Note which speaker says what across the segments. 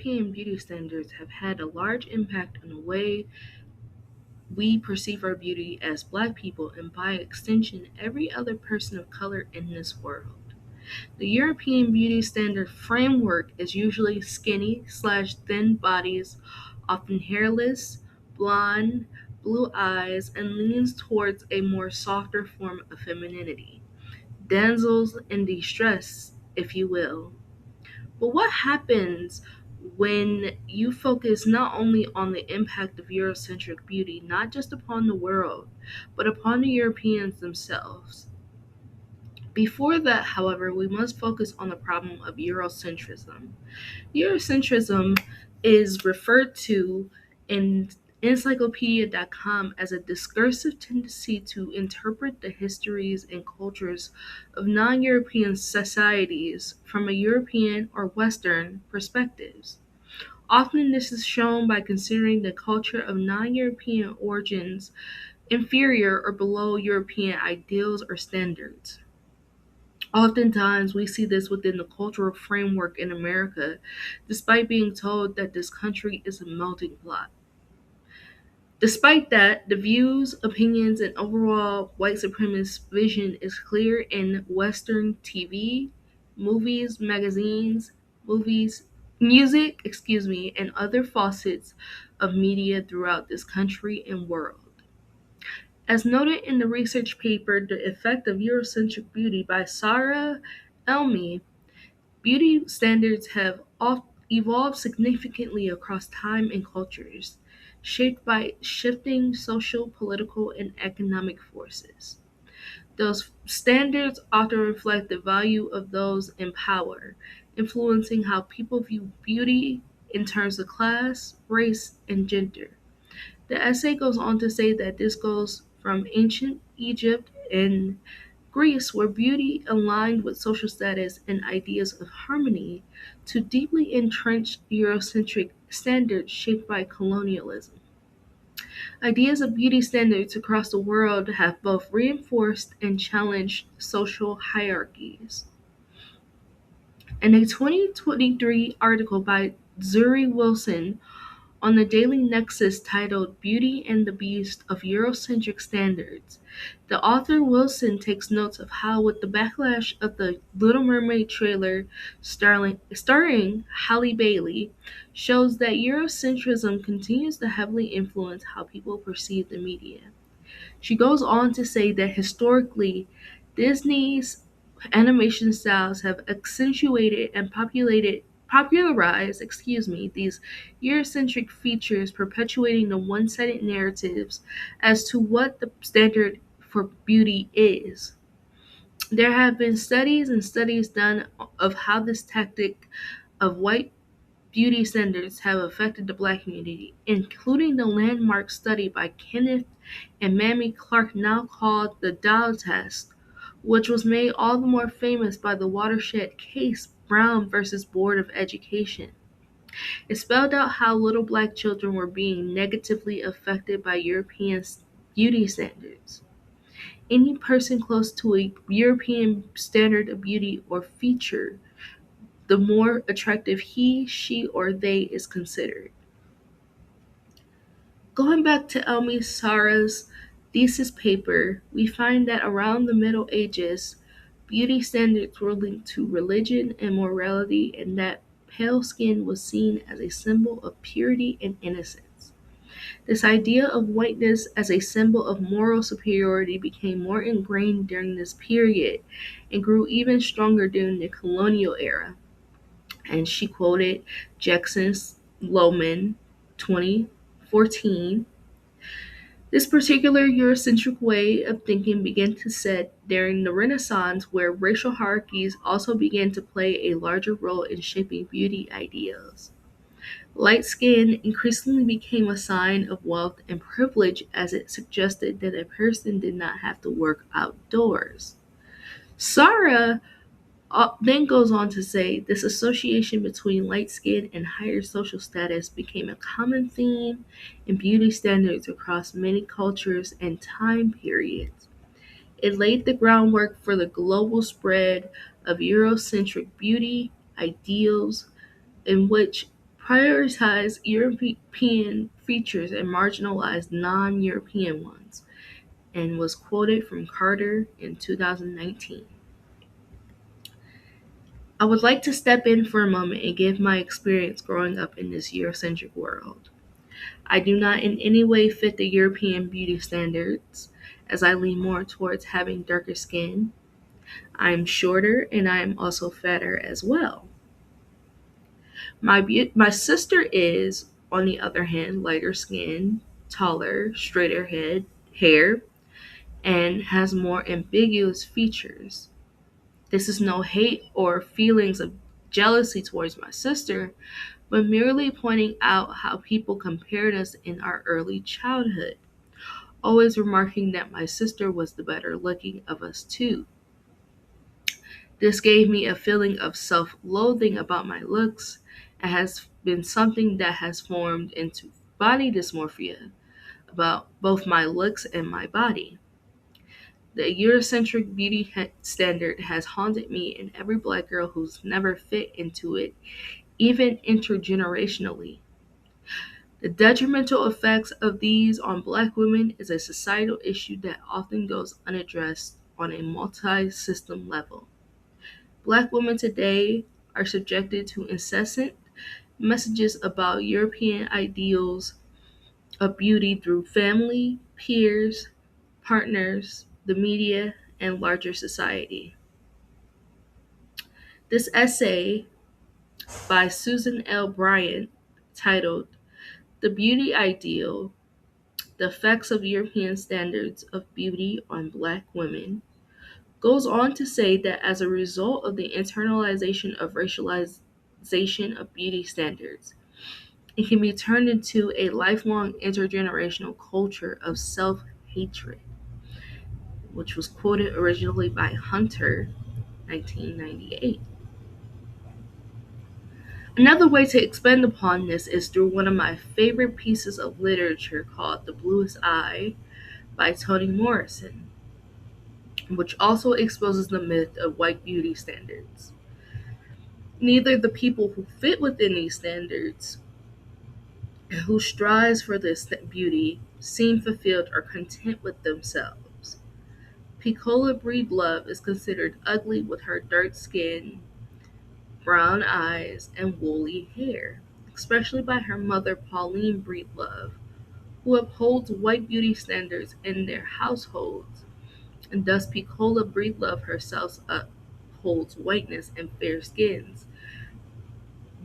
Speaker 1: European beauty standards have had a large impact on the way we perceive our beauty as Black people and, by extension, every other person of color in this world. The European beauty standard framework is usually skinny slash thin bodies, often hairless, blonde, blue eyes, and leans towards a more softer form of femininity. Damsels in distress, if you will. But what happens when you focus not only on the impact of Eurocentric beauty, not just upon the world, but upon the Europeans themselves? Before that, however, we must focus on the problem of Eurocentrism. Eurocentrism is referred to in encyclopedia.com as a discursive tendency to interpret the histories and cultures of non European societies from a European or Western perspectives. Often, this is shown by considering the culture of non European origins inferior or below European ideals or standards. Oftentimes, we see this within the cultural framework in America, despite being told that this country is a melting pot. Despite that, the views, opinions, and overall white supremacist vision is clear in Western TV, movies, magazines, movies, and other facets of media throughout this country and world. As noted in the research paper The Effect of Eurocentric Beauty by Sarah Elmy, beauty standards have evolved significantly across time and cultures, shaped by shifting social, political, and economic forces. Those standards often reflect the value of those in power, influencing how people view beauty in terms of class, race, and gender. The essay goes on to say that this goes from ancient Egypt and Greece, where beauty aligned with social status and ideas of harmony, to deeply entrenched Eurocentric standards shaped by colonialism. Ideas of beauty standards across the world have both reinforced and challenged social hierarchies. In a 2023 article by Zuri Wilson on the Daily Nexus titled Beauty and the Beast of Eurocentric Standards, the author Wilson takes notes of how, with the backlash of the Little Mermaid trailer starring Halle Bailey, shows that Eurocentrism continues to heavily influence how people perceive the media. She goes on to say that historically, Disney's animation styles have accentuated and popularized, these Eurocentric features, perpetuating the one-sided narratives as to what the standard for beauty is. There have been studies and studies done of how this tactic of white beauty standards have affected the Black community, including the landmark study by Kenneth and Mamie Clark now called the Doll Test, which was made all the more famous by the watershed case Brown versus Board of Education. It spelled out how little Black children were being negatively affected by European beauty standards. Any person close to a European standard of beauty or feature, the more attractive he, she, or they is considered. Going back to Elmi Sara's thesis paper, we find that around the Middle Ages, beauty standards were linked to religion and morality, and that pale skin was seen as a symbol of purity and innocence. This idea of whiteness as a symbol of moral superiority became more ingrained during this period and grew even stronger during the colonial era. And she quoted Jackson Lohman 2014. This particular Eurocentric way of thinking began to set during the Renaissance, where racial hierarchies also began to play a larger role in shaping beauty ideals. Light skin increasingly became a sign of wealth and privilege, as it suggested that a person did not have to work outdoors. Sarah then goes on to say this association between light skin and higher social status became a common theme in beauty standards across many cultures and time periods. It laid the groundwork for the global spread of Eurocentric beauty ideals, in which prioritized European features and marginalized non European ones, and was quoted from Carter in 2019. I would like to step in for a moment and give my experience growing up in this Eurocentric world. I do not in any way fit the European beauty standards, as I lean more towards having darker skin. I am shorter and I am also fatter as well. My sister is, on the other hand, lighter skin, taller, straighter hair, and has more ambiguous features. This is no hate or feelings of jealousy towards my sister, but merely pointing out how people compared us in our early childhood, always remarking that my sister was the better looking of us two. This gave me a feeling of self loathing about my looks and has been something that has formed into body dysmorphia about both my looks and my body. The Eurocentric beauty standard has haunted me and every black girl who's never fit into it, even intergenerationally. The detrimental effects of these on black women is a societal issue that often goes unaddressed on a multi system level. Black women today are subjected to incessant messages about European ideals of beauty through family, peers, partners, the media, and larger society. This essay by Susan L. Bryant, titled The Beauty Ideal: The Effects of European Standards of Beauty on Black Women, goes on to say that as a result of the internalization of racialization of beauty standards, it can be turned into a lifelong intergenerational culture of self hatred, which was quoted originally by Hunter, 1998. Another way to expand upon this is through one of my favorite pieces of literature called The Bluest Eye by Toni Morrison, which also exposes the myth of white beauty standards. Neither the people who fit within these standards and who strives for this beauty seem fulfilled or content with themselves. Piccola Breedlove is considered ugly with her dark skin, brown eyes, and woolly hair, especially by her mother Pauline Breedlove, who upholds white beauty standards in their households, and thus Piccola Breedlove herself upholds whiteness and fair skins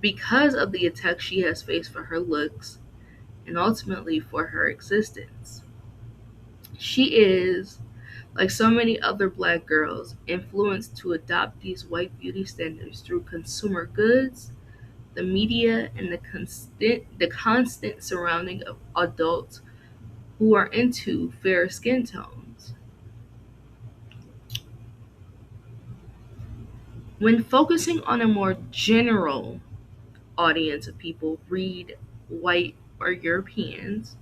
Speaker 1: because of the attacks she has faced for her looks and ultimately for her existence. She is, like so many other black girls, influenced to adopt these white beauty standards through consumer goods, the media, and the constant surrounding of adults who are into fair skin tones. When focusing on a more general audience of people, read white or Europeans,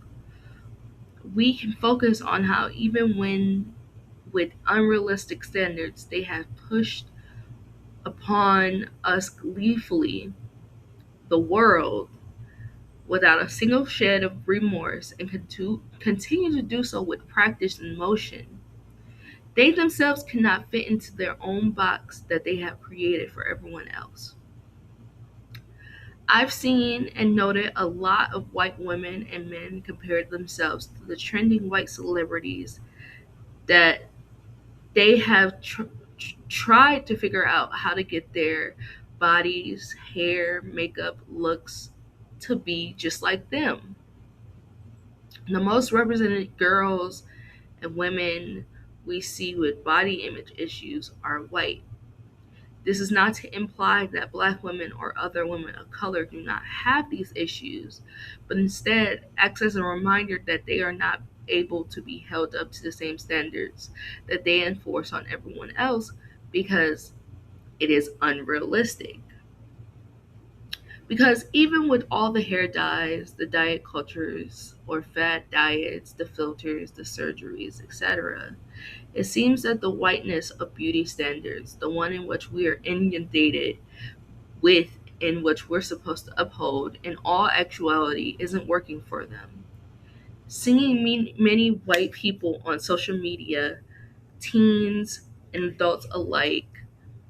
Speaker 1: we can focus on how even when with unrealistic standards they have pushed upon us gleefully the world without a single shed of remorse and continue to do so with practice and motion. They themselves cannot fit into their own box that they have created for everyone else. I've seen and noted a lot of white women and men compare themselves to the trending white celebrities that they have tried to figure out how to get their bodies, hair, makeup, looks to be just like them. The most represented girls and women we see with body image issues are white. This is not to imply that black women or other women of color do not have these issues, but instead acts as a reminder that they are not able to be held up to the same standards that they enforce on everyone else because it is unrealistic. Because even with all the hair dyes, the diet cultures or fad diets, the filters, the surgeries, etc., it seems that the whiteness of beauty standards, the one in which we are inundated with in which we're supposed to uphold, in all actuality, isn't working for them. Seeing many white people on social media, teens and adults alike,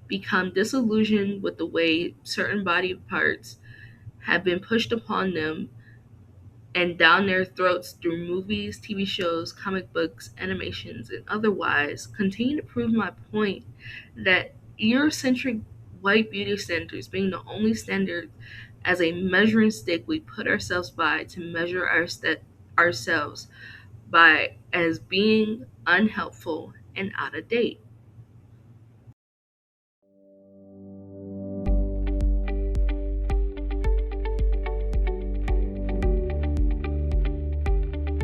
Speaker 1: become disillusioned with the way certain body parts have been pushed upon them and down their throats through movies, TV shows, comic books, animations, and otherwise, continue to prove my point that Eurocentric white beauty standards being the only standard as a measuring stick we put ourselves by to measure ourselves by as being unhelpful and out of date.